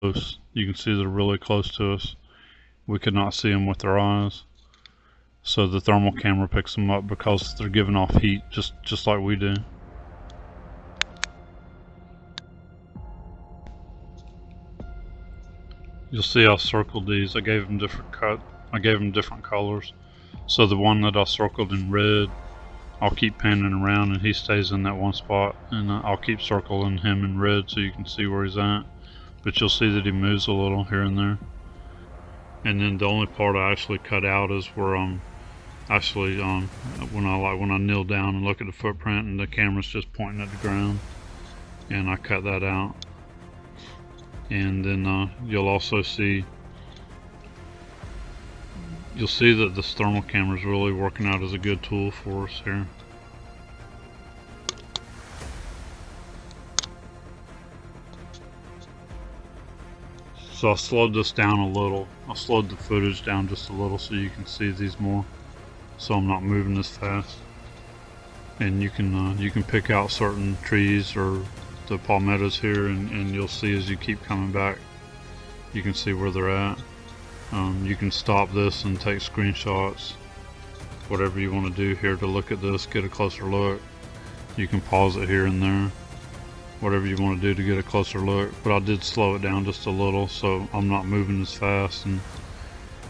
close. You can see they're really close to us. We could not see them with our eyes. So the thermal camera picks them up because they're giving off heat just like we do. You'll see I circled these. I gave them different colors. So the one that I circled in red, I'll keep panning around and he stays in that one spot, and I'll keep circling him in red so you can see where he's at. But you'll see that he moves a little here and there. And then the only part I actually cut out is where actually when I kneel down and look at the footprint and the camera's just pointing at the ground, and I cut that out. And then you'll also see that this thermal camera is really working out as a good tool for us here. So I slowed this down a little. I slowed the footage down just a little so you can see these more, so I'm not moving as fast. And you can pick out certain trees or the palmettos here, and you'll see as you keep coming back, you can see where they're at. You can stop this and take screenshots, whatever you want to do here to look at this, get a closer look. You can pause it here and there, whatever you want to do to get a closer look. But I did slow it down just a little so I'm not moving as fast, and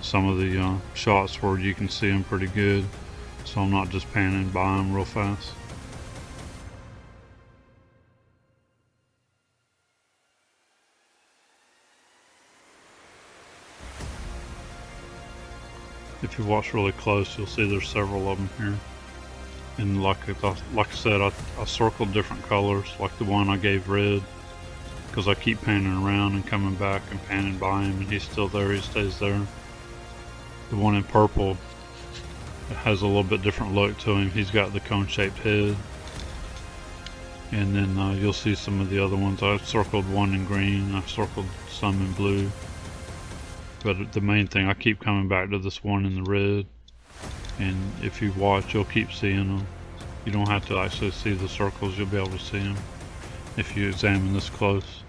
some of the shots where you can see them pretty good, so I'm not just panning by them real fast. If you watch really close, you'll see there's several of them here. And like I said, I circled different colors, like the one I gave red, because I keep panning around and coming back and panning by him, and he's still there, he stays there. The one in purple, it has a little bit different look to him. He's got the cone-shaped head. And then you'll see some of the other ones. I circled one in green, I've circled some in blue. But the main thing, I keep coming back to this one in the red, and if you watch, you'll keep seeing them. You don't have to actually see the circles, you'll be able to see them if you examine this close.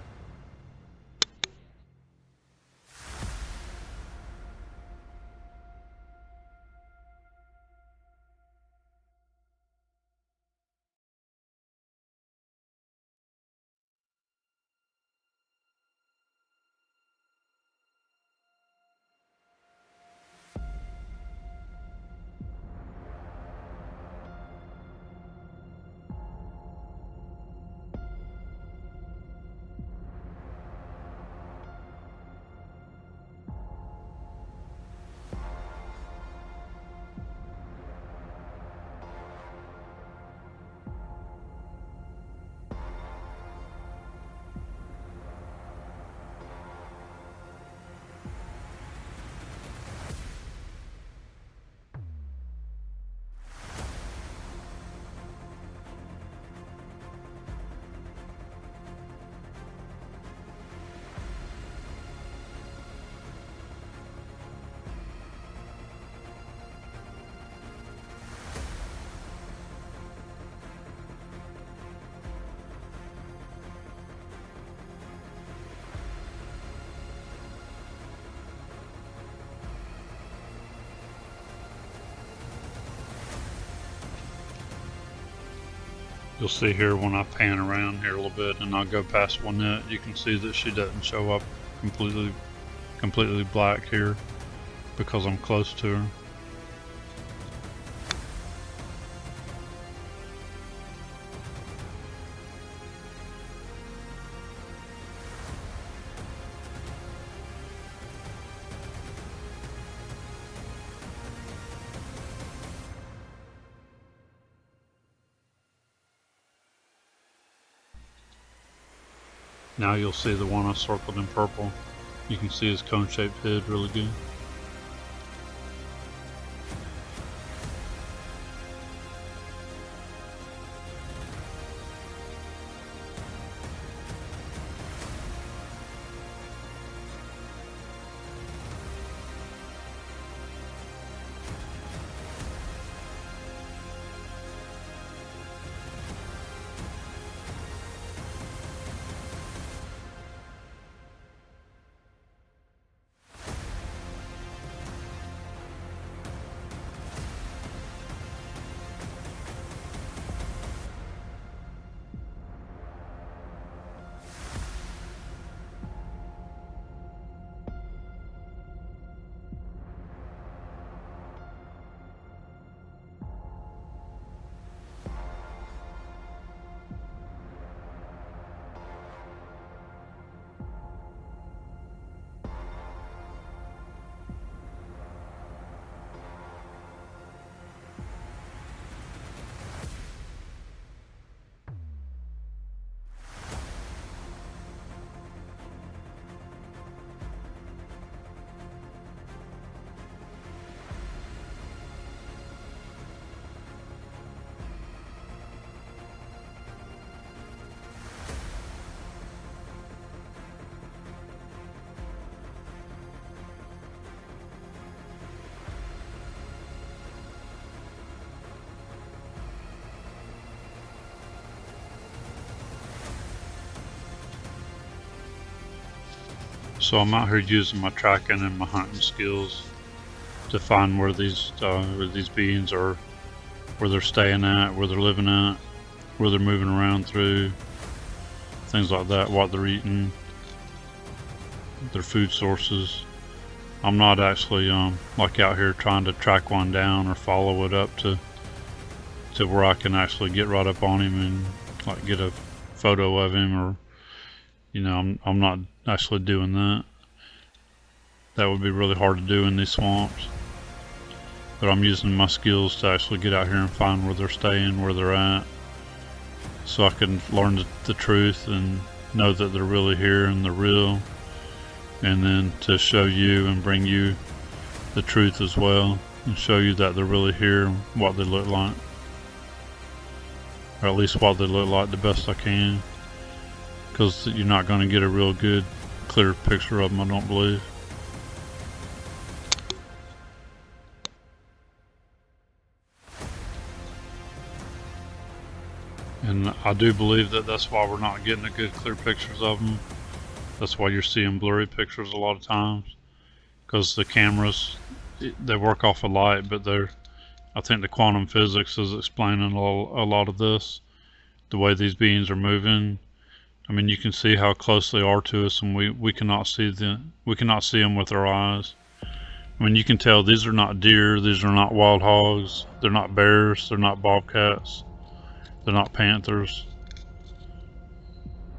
You'll see here when I pan around here a little bit and I'll go past Lynette, you can see that she doesn't show up completely black here because I'm close to her. Now you'll see the one I circled in purple. You can see his cone-shaped head really good. So I'm out here using my tracking and my hunting skills to find where these beings are, where they're staying at, where they're living at, where they're moving around through, things like that, what they're eating, their food sources. I'm not actually like out here trying to track one down or follow it up to where I can actually get right up on him and like get a photo of him, or I'm not actually doing that. That would be really hard to do in these swamps. But I'm using my skills to actually get out here and find where they're staying, where they're at, so I can learn the truth and know that they're really here and they're real, and then to show you and bring you the truth as well, and show you that they're really here and what they look like, or at least what they look like the best I can, because you're not going to get a real good clear picture of them, I don't believe. And I do believe that that's why we're not getting a good clear pictures of them. That's why you're seeing blurry pictures a lot of times, because the cameras, they work off of light, but I think the quantum physics is explaining a lot of this, the way these beings are moving. I mean, you can see how close they are to us, and we cannot see them with our eyes. I mean, you can tell these are not deer, these are not wild hogs, they're not bears, they're not bobcats, they're not panthers.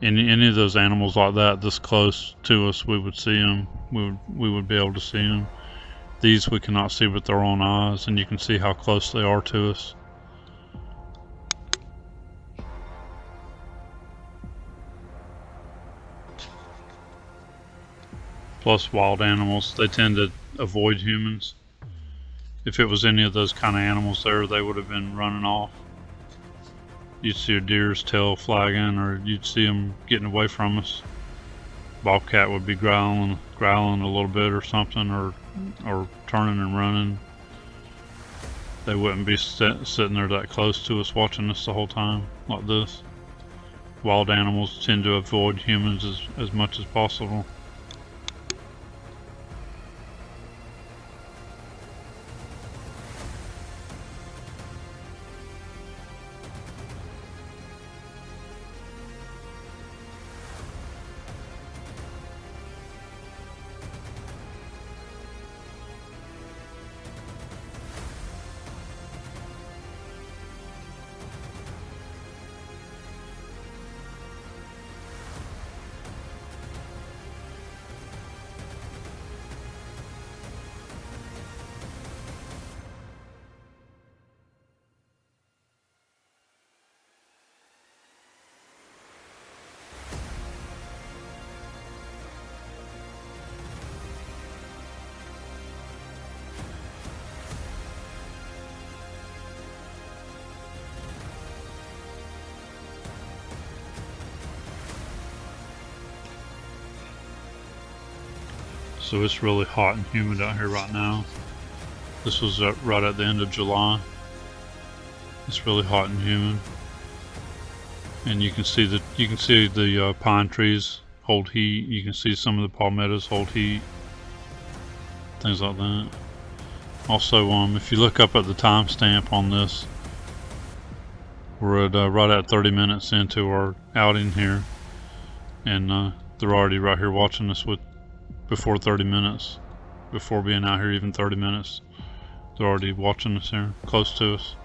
Any of those animals like that this close to us, we would see them. We would be able to see them. These we cannot see with our own eyes, and you can see how close they are to us. Plus, wild animals, they tend to avoid humans. If it was any of those kind of animals there, they would have been running off. You'd see a deer's tail flagging, or you'd see them getting away from us. Bobcat would be growling a little bit or something, or turning and running. They wouldn't be sitting there that close to us watching us the whole time like this. Wild animals tend to avoid humans as much as possible. So it's really hot and humid out here right now. This was right at the end of July. It's really hot and humid, and you can see the pine trees hold heat. You can see some of the palmettos hold heat, things like that. Also, if you look up at the timestamp on this, we're at right at 30 minutes into our outing here, and they're already right here watching us before 30 minutes, before being out here even 30 minutes. They're already watching us here, close to us.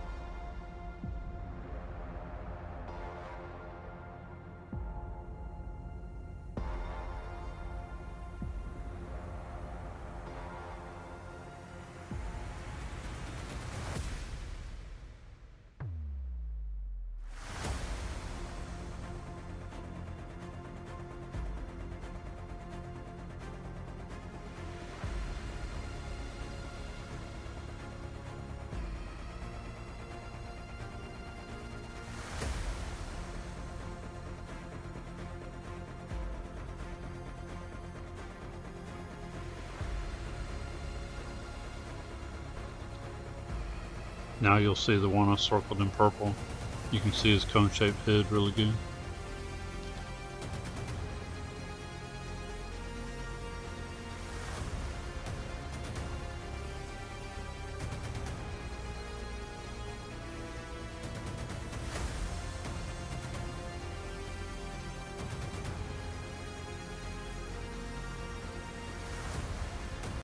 Now you'll see the one I circled in purple. You can see his cone-shaped head really good.